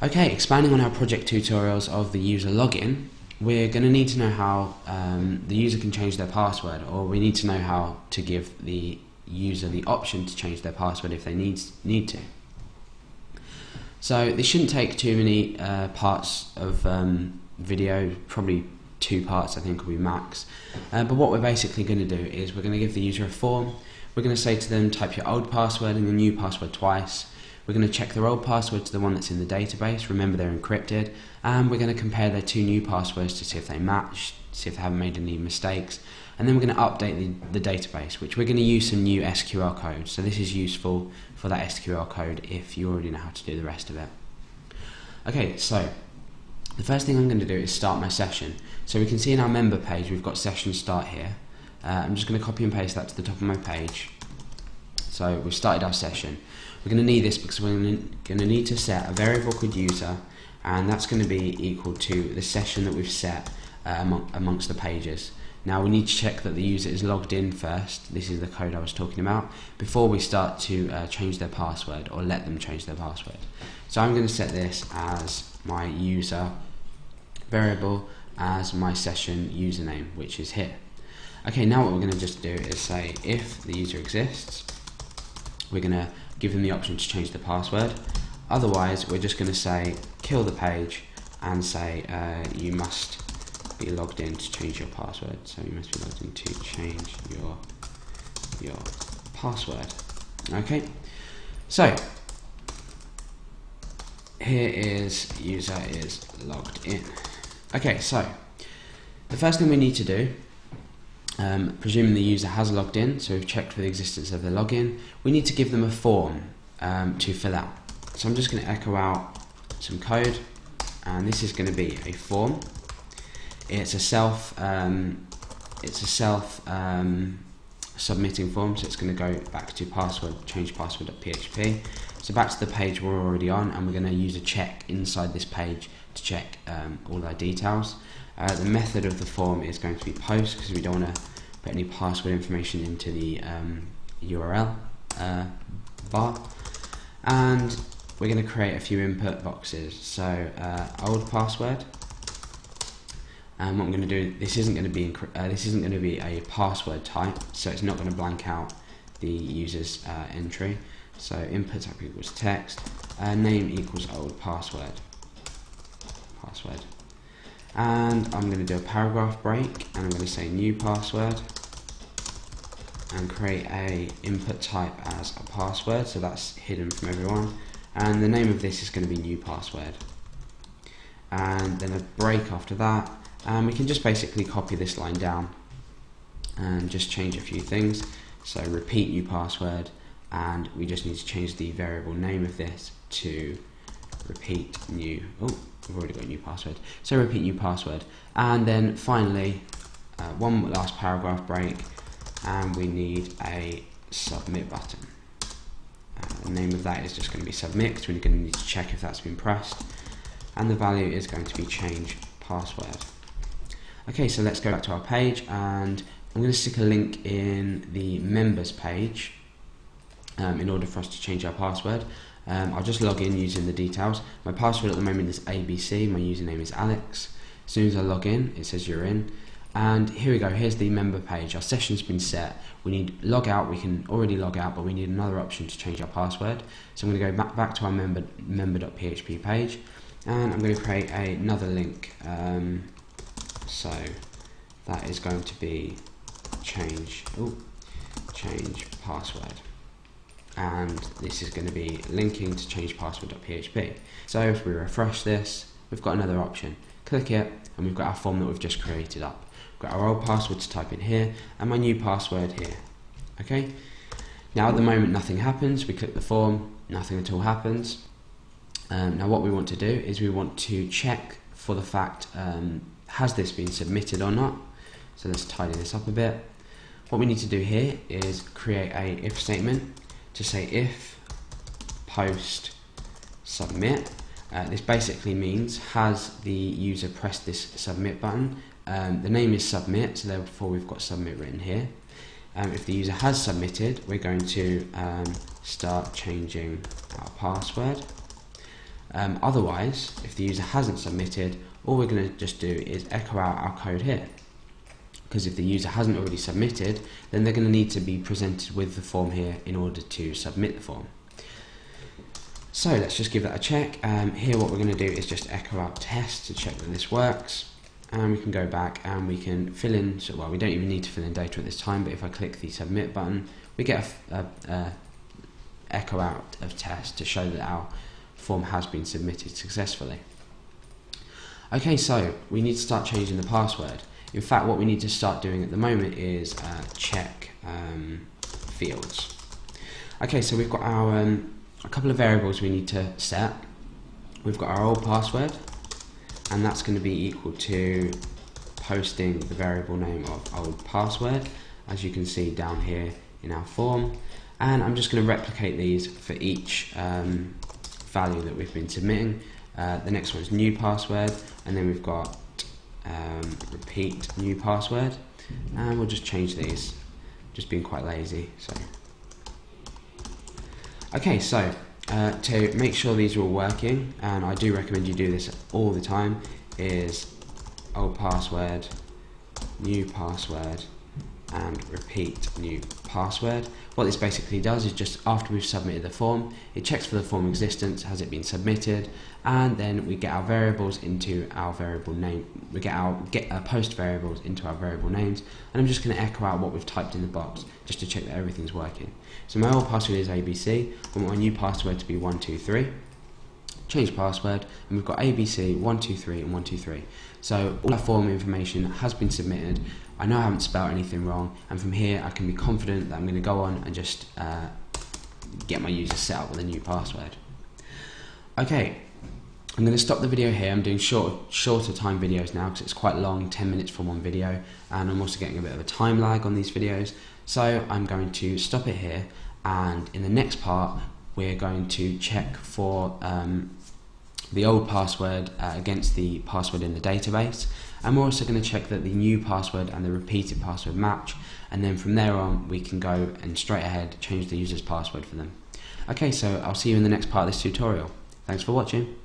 Okay, expanding on our project tutorials of the user login, we're going to need to know how the user can change their password, or we need to know how to give the user the option to change their password if they need to. So this shouldn't take too many parts of video, probably 2 parts I think will be max. But what we're basically going to do is we're going to give the user a form. We're going to say to them, type your old password and your new password twice. We're going to check their old password to the one that's in the database. Remember, they're encrypted. And we're going to compare their 2 new passwords to see if they match, see if they haven't made any mistakes. And then we're going to update the database, which we're going to use some new SQL code. So this is useful for that SQL code if you already know how to do the rest of it. Okay, so the first thing I'm going to do is start my session. So we can see in our member page we've got session start here. I'm just going to copy and paste that to the top of my page. So we've started our session. We're going to need this because we're going to need to set a variable called user, and that's going to be equal to the session that we've set amongst the pages. Now we need to check that the user is logged in first. This is the code I was talking about, before we start to change their password or let them change their password. So I'm going to set this as my user variable as my session username, which is here. Okay, now what we're going to just do is say if the user exists, we're going to give them the option to change the password. Otherwise, we're just going to say kill the page and say you must be logged in to change your password. So you must be logged in to change your password. Okay, so here is user is logged in. Okay, so the first thing we need to do, presuming the user has logged in, so we've checked for the existence of the login, we need to give them a form to fill out. So I'm just going to echo out some code, and this is going to be a form. It's a self submitting form, so it's going to go back to change password.php. So back to the page we're already on, and we're going to use a check inside this page to check all our details. The method of the form is going to be post, because we don't want to put any password information into the URL bar. And we're going to create a few input boxes. So old password. And what I'm going to do, this isn't going to be a password type, so it's not going to blank out the user's entry. So input type equals text, name equals old password. And I'm going to do a paragraph break, and I'm going to say new password, and create a input type as a password, so that's hidden from everyone. And the name of this is going to be new password. And then a break after that. And we can just basically copy this line down and just change a few things. So repeat new password, and we just need to change the variable name of this to repeat new. Oh, we've already got a new password. So repeat new password. And then finally, one last paragraph break, and we need a submit button. The name of that is just going to be submit, because we're going to need to check if that's been pressed. And the value is going to be change password. Okay, so let's go back to our page, and I'm going to stick a link in the members page in order for us to change our password. I'll just log in using the details. My password at the moment is ABC, my username is Alex. As soon as I log in, it says you're in. And here we go, here's the member page. Our session's been set. We need log out, we can already log out, but we need another option to change our password. So I'm going to go back to our member.php page, and I'm going to create another link. So that is going to be change password, and this is going to be linking to change password.php. So if we refresh this, we've got another option. Click it, and we've got our form that we've just created up. We've got our old password to type in here, and my new password here. Okay. Now at the moment nothing happens. We click the form, nothing at all happens. Now what we want to do is we want to check for the fact has this been submitted or not. So let's tidy this up a bit. What we need to do here is create a if statement to say if post submit. This basically means has the user pressed this submit button. The name is submit, so therefore we've got submit written here. If the user has submitted, we're going to start changing our password. Otherwise, if the user hasn't submitted, all we're going to just do is echo out our code here. Because if the user hasn't already submitted, then they're going to need to be presented with the form here in order to submit the form. So let's just give that a check. Here what we're going to do is just echo out test to check that this works. And we can go back and we can fill in, so well, we don't even need to fill in data at this time, but if I click the submit button, we get a echo out of test to show that our form has been submitted successfully. Okay, so we need to start changing the password. In fact, what we need to start doing at the moment is check fields. Okay, so we've got our a couple of variables we need to set. We've got our old password, and that's going to be equal to posting the variable name of old password, as you can see down here in our form. And I'm just going to replicate these for each value that we've been submitting. The next one is new password, and then we've got repeat new password, and we'll just change these, just being quite lazy. So okay, so to make sure these are all working, and I do recommend you do this all the time, is old password, new password, and repeat new password. What this basically does is, just after we've submitted the form, it checks for the form existence, has it been submitted, and then we get our variables into our variable name. We get our post variables into our variable names, and I'm just going to echo out what we've typed in the box just to check that everything's working. So my old password is ABC. I want my new password to be 123. Change password, and we've got ABC 123 and 123. So all our form information has been submitted. I know I haven't spelled anything wrong, and from here I can be confident that I'm going to go on and just get my user set up with a new password. Okay, I'm going to stop the video here. I'm doing shorter time videos now because it's quite long, 10 minutes for one video, and I'm also getting a bit of a time lag on these videos. So I'm going to stop it here, and in the next part we're going to check for the old password against the password in the database, and we're also going to check that the new password and the repeated password match, and then from there on we can go and straight ahead change the user's password for them. Okay, so I'll see you in the next part of this tutorial. Thanks for watching.